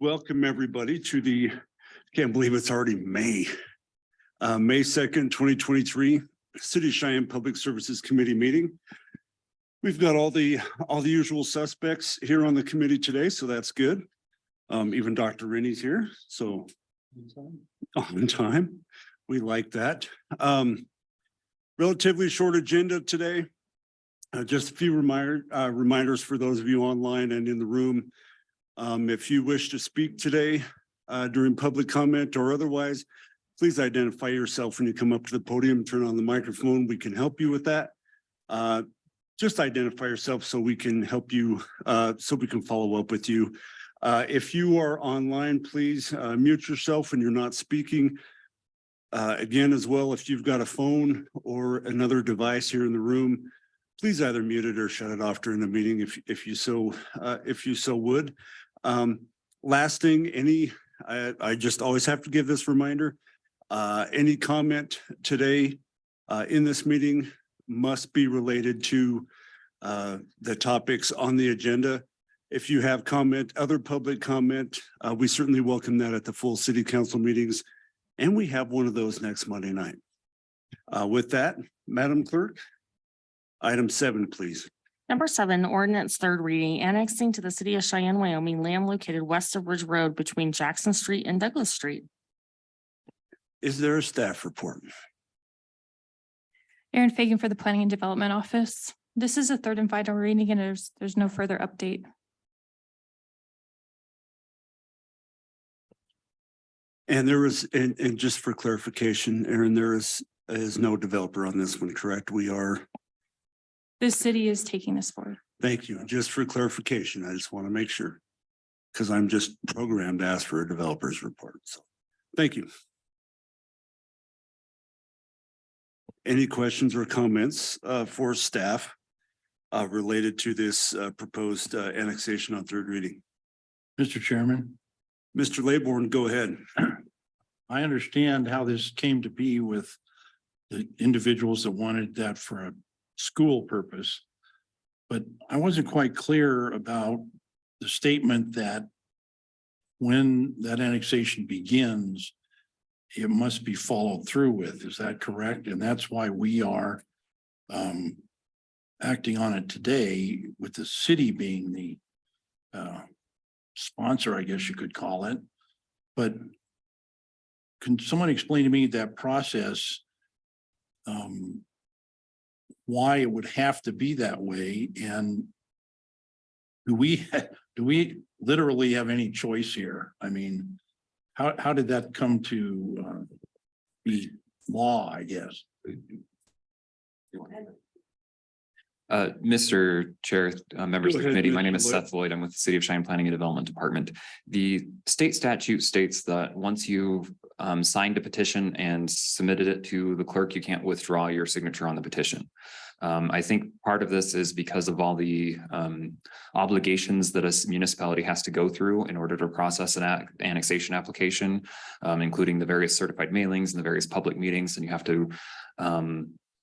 Welcome everybody to the, can't believe it's already May. May 2nd, 2023, City of Cheyenne Public Services Committee meeting. We've got all the usual suspects here on the committee today, so that's good. Even Dr. Rennie's here, so on time. We like that. Relatively short agenda today. Just a few reminders for those of you online and in the room. If you wish to speak today during public comment or otherwise, please identify yourself when you come up to the podium, turn on the microphone. We can help you with that. Just identify yourself so we can help you, so we can follow up with you. If you are online, please mute yourself when you're not speaking. Again, as well, if you've got a phone or another device here in the room, please either mute it or shut it off during the meeting if you so would. Last thing, I just always have to give this reminder. Any comment today in this meeting must be related to the topics on the agenda. If you have comment, other public comment, we certainly welcome that at the full city council meetings. And we have one of those next Monday night. With that, Madam Clerk, item 7, please. Number 7, ordinance third reading, annexing to the city of Cheyenne, Wyoming, land located west of Ridge Road between Jackson Street and Douglas Street. Is there a staff report? Erin Fagan for the Planning and Development Office. This is a third and final reading and there's no further update. And there is, and just for clarification, Erin, there is no developer on this one, correct? We are. This city is taking this forward. Thank you. Just for clarification, I just want to make sure because I'm just programmed to ask for a developer's report. So thank you. Any questions or comments for staff related to this proposed annexation on third reading? Mr. Chairman. Mr. Laybourne, go ahead. I understand how this came to be with the individuals that wanted that for a school purpose. But I wasn't quite clear about the statement that when that annexation begins, it must be followed through with. Is that correct? And that's why we are acting on it today, with the city being the sponsor, I guess you could call it. But can someone explain to me that process, why it would have to be that way? And do we literally have any choice here? I mean, how did that come to be law, I guess? Mr. Chair, members of the committee, my name is Mr. Seth Lloyd. I'm with the City of Cheyenne Planning and Development Department. The state statute states that once you've signed a petition and submitted it to the clerk, you can't withdraw your signature on the petition. I think part of this is because of all the obligations that a municipality has to go through in order to process an annexation application, including the various certified mailings and the various public meetings, and you have to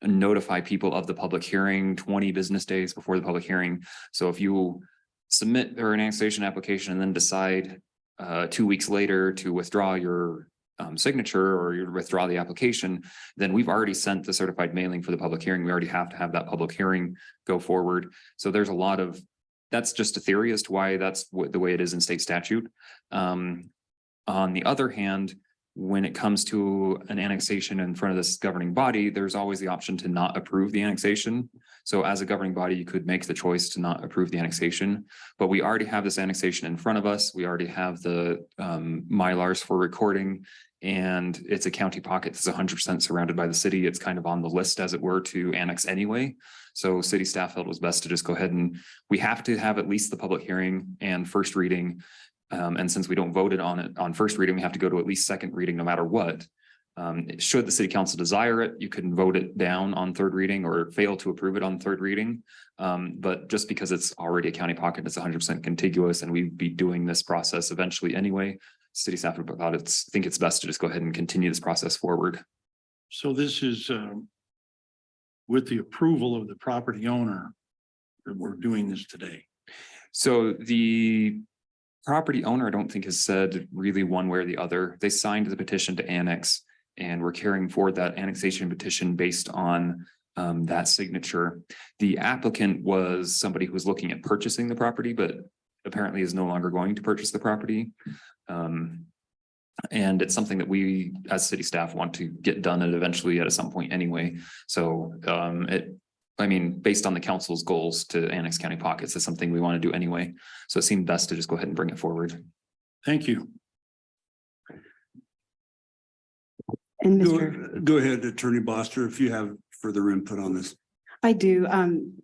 notify people of the public hearing 20 business days before the public hearing. So if you submit an annexation application and then decide 2 weeks later to withdraw your signature or you withdraw the application, then we've already sent the certified mailing for the public hearing. We already have to have that public hearing go forward. So there's a lot of, that's just a theory as to why that's the way it is in state statute. On the other hand, when it comes to an annexation in front of this governing body, there's always the option to not approve the annexation. So as a governing body, you could make the choice to not approve the annexation, but we already have this annexation in front of us. We already have the Mylars for recording, and it's a county pocket that's 100% surrounded by the city. It's kind of on the list, as it were, to annex anyway. So city staff felt it was best to just go ahead, and we have to have at least the public hearing and first reading. And since we don't vote it on it on first reading, we have to go to at least second reading no matter what. Should the city council desire it, you can vote it down on third reading or fail to approve it on third reading. But just because it's already a county pocket, it's 100% contiguous, and we'd be doing this process eventually anyway. City staff think it's best to just go ahead and continue this process forward. So this is with the approval of the property owner that we're doing this today. So the property owner, I don't think has said really one way or the other. They signed the petition to annex and we're carrying forward that annexation petition based on that signature. The applicant was somebody who was looking at purchasing the property, but apparently is no longer going to purchase the property. And it's something that we, as city staff, want to get done and eventually at some point anyway. So I mean, based on the council's goals to annex county pockets, is something we want to do anyway. So it seemed best to just go ahead and bring it forward. Thank you. And Mr. Go ahead, Attorney Boster, if you have further input on this. I do.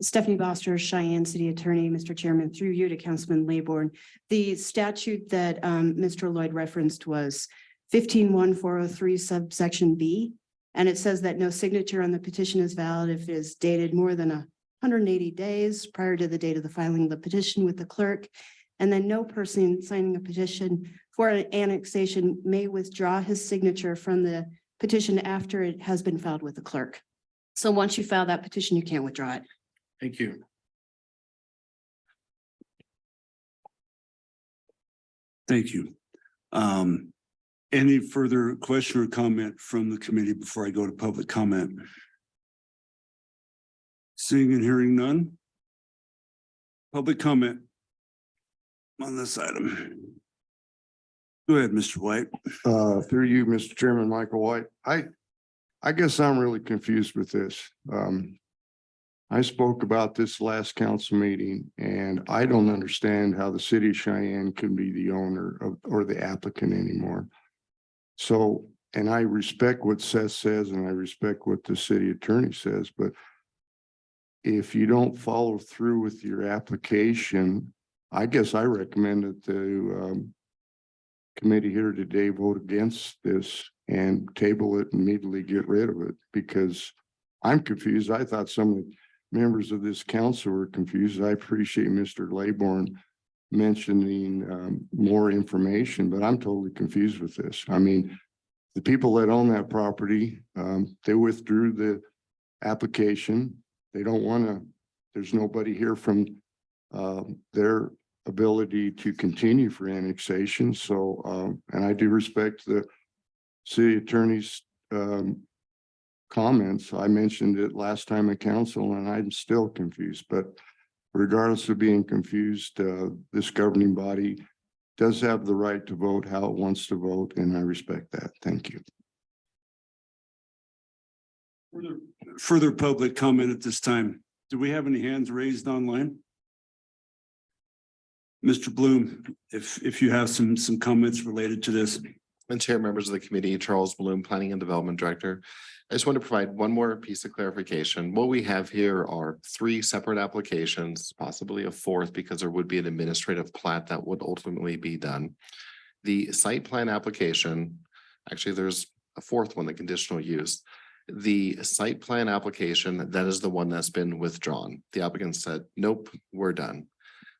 Stephanie Boster, Cheyenne City Attorney, Mr. Chairman, through you to Councilman Laybourne. The statute that Mr. Lloyd referenced was 15-1403 subsection B. And it says that no signature on the petition is valid if it is dated more than 180 days prior to the date of the filing of the petition with the clerk. And then no person signing a petition for an annexation may withdraw his signature from the petition after it has been filed with the clerk. So once you file that petition, you can't withdraw it. Thank you. Thank you. Any further question or comment from the committee before I go to public comment? Seeing and hearing none. Public comment on this item. Go ahead, Mr. White. Through you, Mr. Chairman, Michael White. I guess I'm really confused with this. I spoke about this last council meeting and I don't understand how the city of Cheyenne can be the owner of, or the applicant anymore. So, and I respect what Seth says and I respect what the city attorney says, but if you don't follow through with your application, I guess I recommend that the committee here today vote against this and table it and immediately get rid of it, because I'm confused. I thought some of the members of this council were confused. I appreciate Mr. Laybourne mentioning more information, but I'm totally confused with this. I mean, the people that own that property, they withdrew the application. They don't want to, there's nobody here from their ability to continue for annexation. So, and I do respect the city attorney's comments. I mentioned it last time at council and I'm still confused, but regardless of being confused, this governing body does have the right to vote how it wants to vote, and I respect that. Thank you. Further public comment at this time. Do we have any hands raised online? Mr. Bloom, if you have some comments related to this. And Chair, members of the committee, Charles Bloom, Planning and Development Director. I just want to provide one more piece of clarification. What we have here are 3 separate applications, possibly a 4th, because there would be an administrative plat that would ultimately be done. The site plan application, actually, there's a 4th one, the conditional use. The site plan application, that is the one that's been withdrawn. The applicant said, nope, we're done.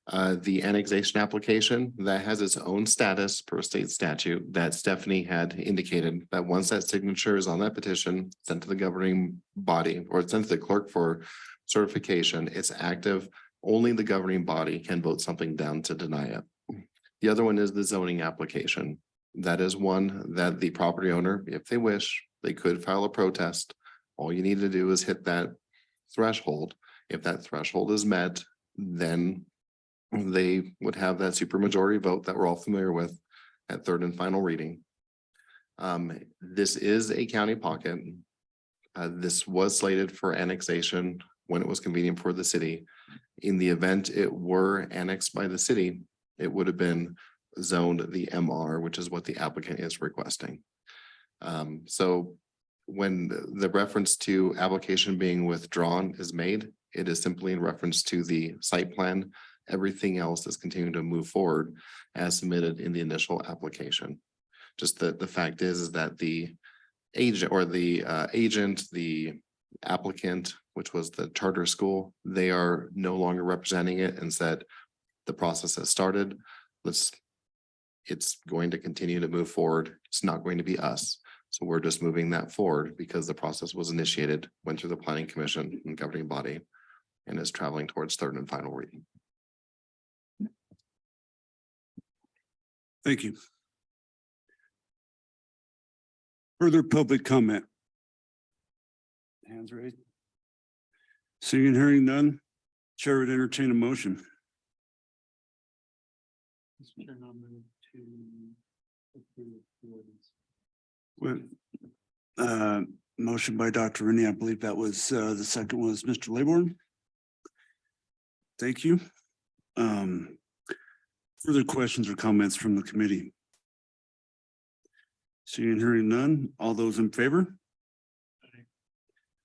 The annexation application that has its own status per state statute that Stephanie had indicated that once that signature is on that petition sent to the governing body or sent to the clerk for certification, it's active. Only the governing body can vote something down to deny it. The other one is the zoning application. That is one that the property owner, if they wish, they could file a protest. All you need to do is hit that threshold. If that threshold is met, then they would have that supermajority vote that we're all familiar with at 3rd and final reading. This is a county pocket. This was slated for annexation when it was convenient for the city. In the event it were annexed by the city, it would have been zoned the MR, which is what the applicant is requesting. So when the reference to application being withdrawn is made, it is simply in reference to the site plan. Everything else is continuing to move forward as submitted in the initial application. Just the fact is that the agent or the agent, the applicant, which was the charter school, they are no longer representing it and said the process has started. It's going to continue to move forward. It's not going to be us. So we're just moving that forward because the process was initiated, went through the planning commission and governing body, and is traveling towards 3rd and final reading. Thank you. Further public comment? Hands raised. Seeing and hearing none, Chair would entertain a motion. Well, motion by Dr. Rennie. I believe that was, the second was Mr. Laybourne. Thank you. Further questions or comments from the committee? Seeing and hearing none, all those in favor?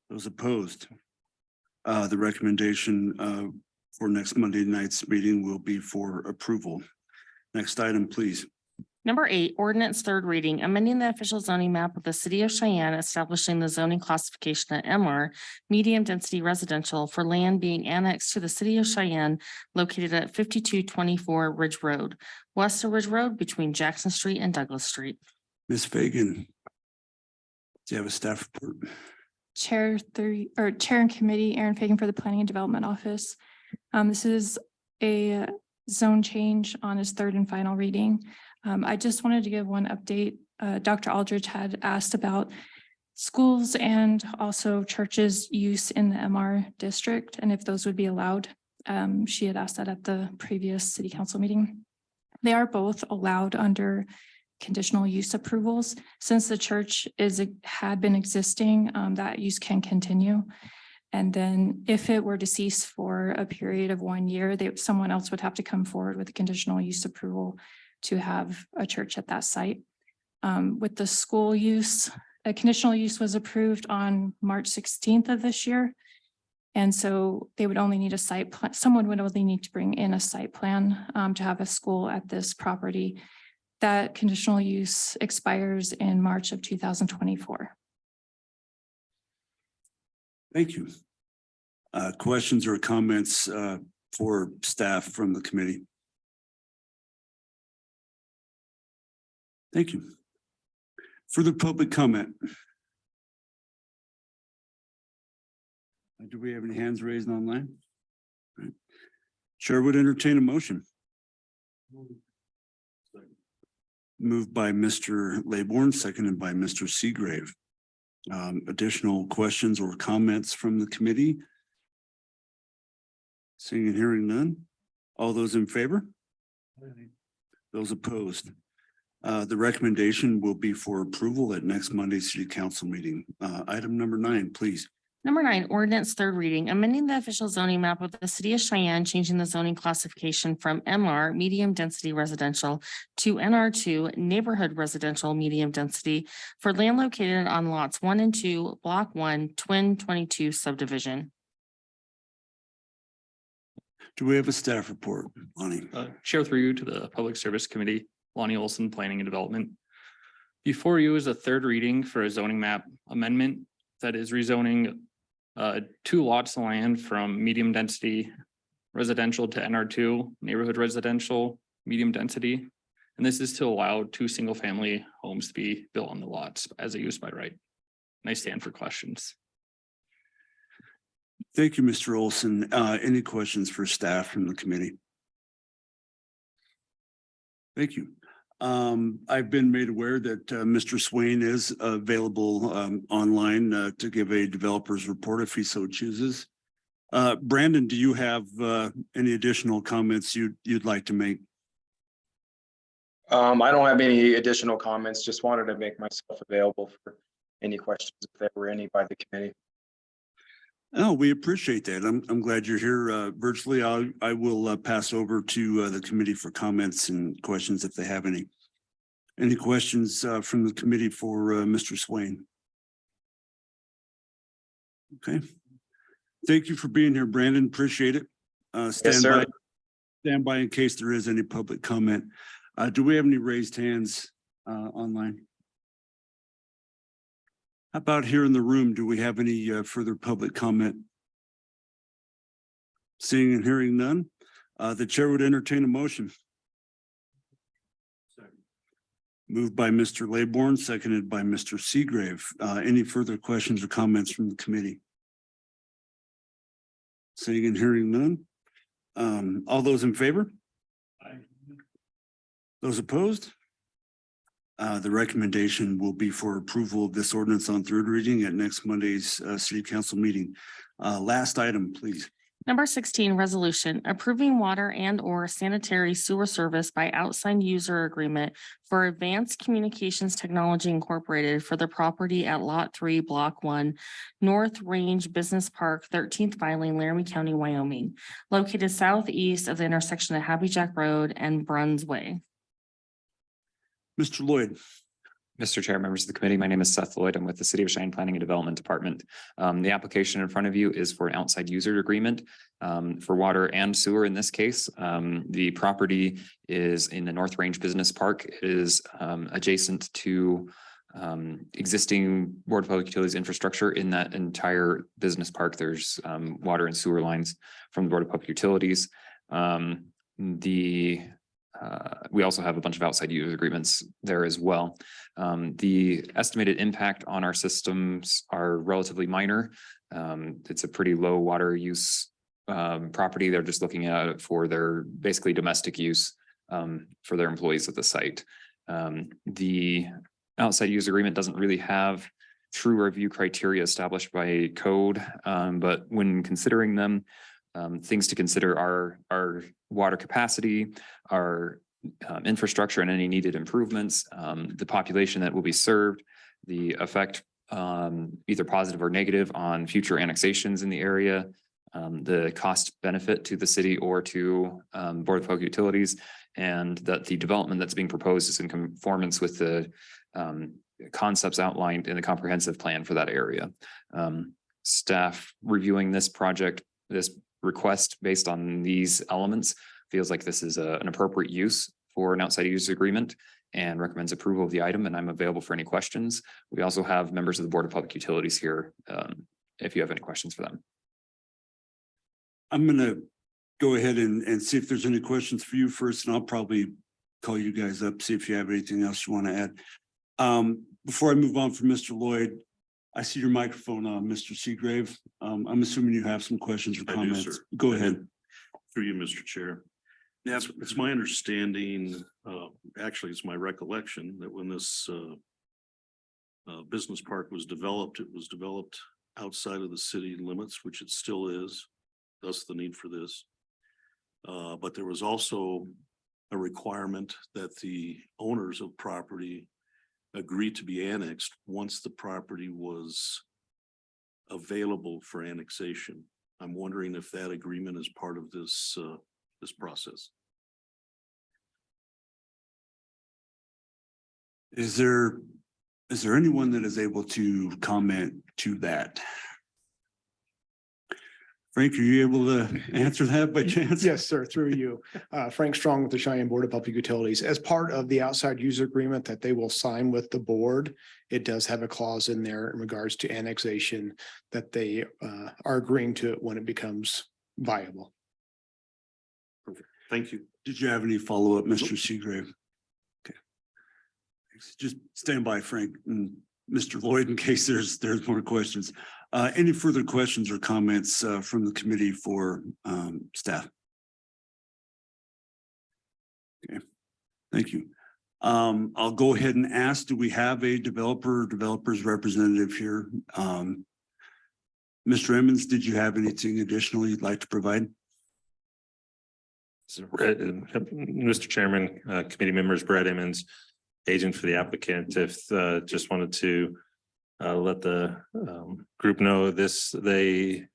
Those opposed? The recommendation for next Monday night's meeting will be for approval. Next item, please. Number 8, ordinance third reading, amending the official zoning map of the city of Cheyenne, establishing the zoning classification at MR, medium density residential for land being annexed to the city of Cheyenne located at 5224 Ridge Road, west of Ridge Road between Jackson Street and Douglas Street. Ms. Fagan. Do you have a staff report? Chair and Committee, Aaron Fagan for the Planning and Development Office. This is a zone change on its third and final reading. I just wanted to give one update. Dr. Aldridge had asked about schools and also churches' use in the MR district and if those would be allowed. She had asked that at the previous city council meeting. They are both allowed under conditional use approvals. Since the church had been existing, that use can continue. And then if it were to cease for a period of 1 year, someone else would have to come forward with a conditional use approval to have a church at that site. With the school use, a conditional use was approved on March 16th of this year. And so they would only need a site plan. Someone would only need to bring in a site plan to have a school at this property. That conditional use expires in March of 2024. Thank you. Questions or comments for staff from the committee? Thank you. Further public comment? Do we have any hands raised online? All right. Chair would entertain a motion. Moved by Mr. Laybourne, seconded by Mr. Seagrave. Additional questions or comments from the committee? Seeing and hearing none. All those in favor? Those opposed? The recommendation will be for approval at next Monday's city council meeting. Item number 9, please. Number 9, ordinance third reading, amending the official zoning map of the city of Cheyenne, changing the zoning classification from MR, medium density residential, to NR2, neighborhood residential, medium density, for land located on lots 1 and 2, block 1, twin 22 subdivision. Do we have a staff report, Lonnie? Chair through you to the Public Service Committee, Lonnie Olson, Planning and Development. Before you is a third reading for a zoning map amendment that is rezoning 2 lots of land from medium density residential to NR2, neighborhood residential, medium density. And this is to allow 2 single-family homes to be built on the lots as a use by right. And I stand for questions. Thank you, Mr. Olson. Any questions for staff from the committee? Thank you. I've been made aware that Mr. Swain is available online to give a developer's report if he so chooses. Brandon, do you have any additional comments you'd like to make? I don't have any additional comments, just wanted to make myself available for any questions if there were any by the committee. Oh, we appreciate that. I'm glad you're here virtually. I will pass over to the committee for comments and questions if they have any. Any questions from the committee for Mr. Swain? Okay. Thank you for being here, Brandon. Appreciate it. Stand by in case there is any public comment. Do we have any raised hands online? How about here in the room? Do we have any further public comment? Seeing and hearing none, the chair would entertain a motion. Moved by Mr. Laybourne, seconded by Mr. Seagrave. Any further questions or comments from the committee? Seeing and hearing none. All those in favor? Those opposed? The recommendation will be for approval of this ordinance on third reading at next Monday's city council meeting. Last item, please. Number 16, resolution approving water and or sanitary sewer service by outside user agreement for Advanced Communications Technology Incorporated for the property at Lot 3, Block 1, North Range Business Park, 13th filing, Laramie County, Wyoming, located southeast of the intersection of Happy Jack Road and Bruns Way. Mr. Lloyd. Mr. Chair, members of the committee, my name is Seth Lloyd. I'm with the City of Cheyenne Planning and Development Department. The application in front of you is for an outside user agreement for water and sewer in this case. The property is in the North Range Business Park. It is adjacent to existing Board of Public Utilities infrastructure in that entire business park. There's water and sewer lines from the Board of Public Utilities. We also have a bunch of outside use agreements there as well. The estimated impact on our systems are relatively minor. It's a pretty low water use property. They're just looking at it for their basically domestic use for their employees at the site. The outside use agreement doesn't really have true review criteria established by code, but when considering them, things to consider are our water capacity, our infrastructure and any needed improvements, the population that will be served, the effect either positive or negative on future annexations in the area, the cost benefit to the city or to Board of Public Utilities, and that the development that's being proposed is in conformance with the concepts outlined in the comprehensive plan for that area. Staff reviewing this project, this request based on these elements feels like this is an appropriate use for an outside use agreement and recommends approval of the item, and I'm available for any questions. We also have members of the Board of Public Utilities here if you have any questions for them. I'm gonna go ahead and see if there's any questions for you first, and I'll probably call you guys up, see if you have anything else you want to add. Before I move on from Mr. Lloyd, I see your microphone on, Mr. Seagrave. I'm assuming you have some questions or I do, comments. sir. Go I do. ahead. Through you, Mr. Chair. It's my understanding, actually, it's my recollection that when this business park was developed, it was developed outside of the city limits, which it still is, thus the need for this. But there was also a requirement that the owners of property agree to be annexed once the property was available for annexation. I'm wondering if that agreement is part of this this process. Is there anyone that is able to comment to that? Frank, are you able to answer that by chance? Yes, sir, through you. Frank Strong with the Cheyenne Board of Public Utilities. As part of the outside user agreement that they will sign with the board, it does have a clause in there in regards to annexation that they are agreeing to it when it becomes viable. Thank you. Did you have any follow-up, Mr. Seagrave? Okay. Just stand by, Frank, and Mr. Lloyd, in case there's more questions. Any further questions or comments from the committee for staff? Okay, thank you. I'll go ahead and ask, do we have a developers representative here? Mr. Emmons, did you have anything additional you'd like to provide? Mr. Chairman, committee members, Brett Emmons, agent for the applicant. If just wanted to let the group know they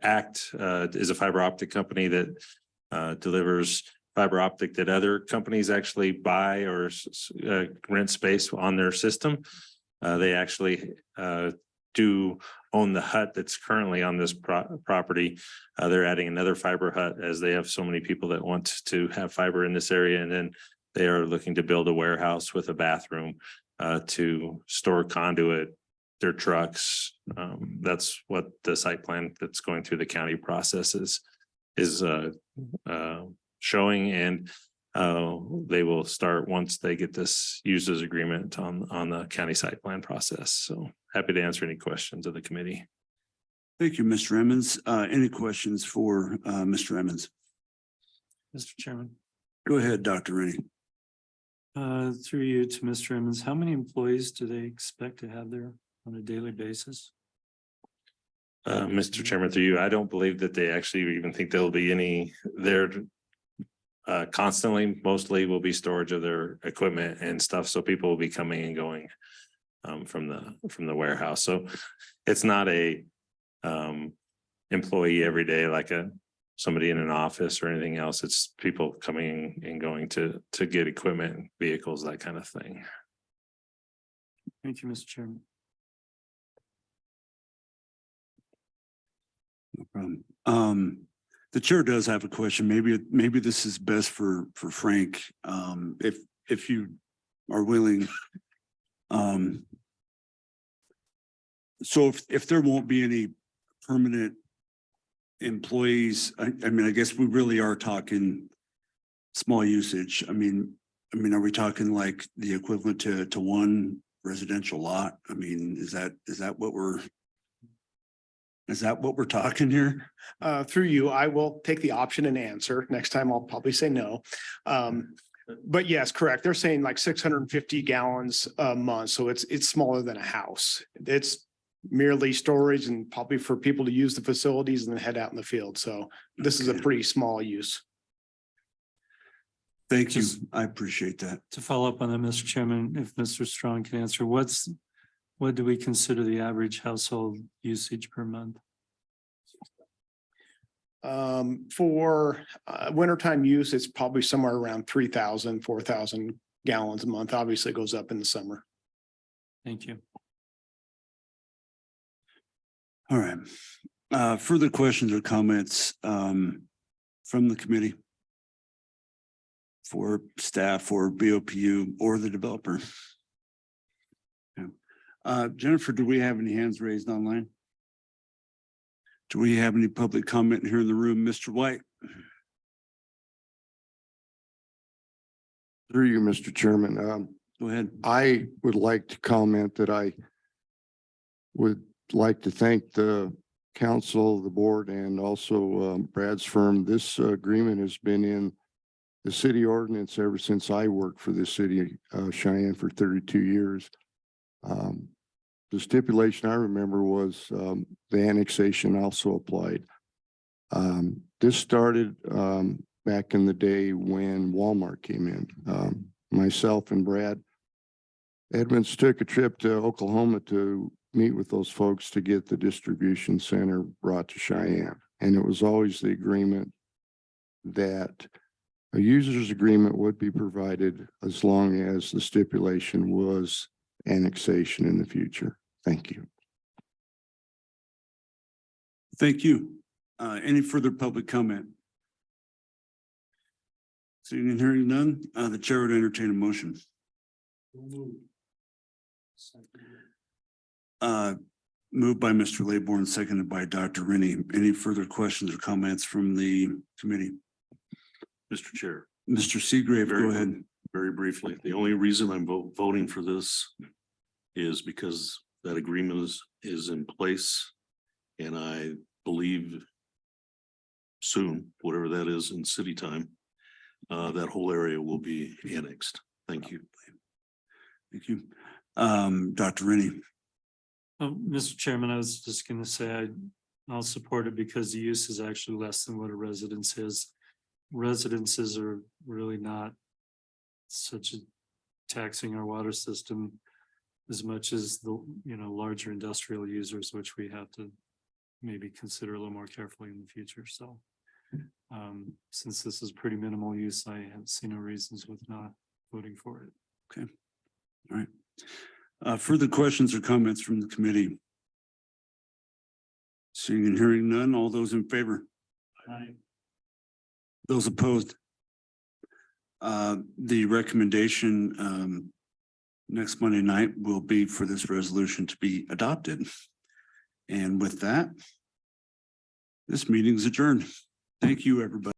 ACT is a fiber optic company that delivers fiber optic that other companies actually buy or rent space on their system. They actually do own the hut that's currently on this property. They're adding another fiber hut as they have so many people that want to have fiber in this area. And then they are looking to build a warehouse with a bathroom to store conduit, their trucks. That's what the site plan that's going through the county process is showing. And they will start once they get this users agreement on the county site plan process. So happy to answer any questions of the committee. Thank you, Mr. Emmons. Any questions for Mr. Emmons? Mr. Chairman. Go ahead, Dr. Rennie. Through you to Mr. Emmons, how many employees do they expect to have there on a daily basis? Mr. Chairman, through you, I don't believe that they actually even think there'll be any there. Constantly, mostly will be storage of their equipment and stuff, so people will be coming and going from the warehouse. So it's not a employee every day like somebody in an office or anything else. It's people coming and going to get equipment, vehicles, that kind of thing. Thank you, Mr. Chairman. No problem. The chair does have a question. Maybe this is best for Frank, if you are willing. So if there won't be any permanent employees, I mean, I guess we really are talking small usage. I mean, are we talking like the equivalent to one residential lot? I mean, is that what we're talking here? Through you, I will take the option and answer. Next time I'll probably say no. But yes, correct. They're saying like 650 gallons a month. So it's smaller than a house. It's merely storage and probably for people to use the facilities and then head out in the field. So this is a pretty small use. Thank you. I appreciate that. To follow up on that, Mr. Chairman, if Mr. Strong can answer, what do we consider the average household usage per month? For wintertime use, it's probably somewhere around 3,000, 4,000 gallons a month. Obviously, it goes up in the summer. Thank you. All right. Further questions or comments from the committee? For staff or BOPU or the developer? Yeah. Jennifer, do we have any hands raised online? Do we have any public comment here in the room? Mr. White? Through you, Mr. Chairman, Go ahead. I would like to comment that I would like to thank the council, the board, and also Brad's firm. This agreement has been in the city ordinance ever since I worked for the city of Cheyenne for 32 years. The stipulation I remember was the annexation also applied. This started back in the day when Walmart came in. Myself and Brad Edmonds took a trip to Oklahoma to meet with those folks to get the distribution center brought to Cheyenne. And it was always the agreement that a user's agreement would be provided as long as the stipulation was annexation in the future. Thank you. Thank you. Any further public comment? Seeing and hearing none, the chair would entertain a motion. Moved by Mr. Laybourne, seconded by Dr. Rennie. Any further questions or comments from the committee? Mr. Chair. Mr. Seagrave, go ahead. Very briefly, the only reason I'm voting for this is because that agreement is in place. And I believe soon, whatever that is in city time, that whole area will be annexed. Thank you. Thank you. Dr. Rennie. Mr. Chairman, I was just going to say I'll support it because the use is actually less than what a residence is. Residences are really not such a taxing our water system as much as the larger industrial users, which we have to maybe consider a little more carefully in the future. So since this is pretty minimal use, I have seen no reasons with not voting for it. Okay. All right. Further questions or comments from the committee? Seeing and hearing none, all those in favor? Aye. Those opposed? The recommendation next Monday night will be for this resolution to be adopted. And with that, this meeting is adjourned. Thank you, everybody.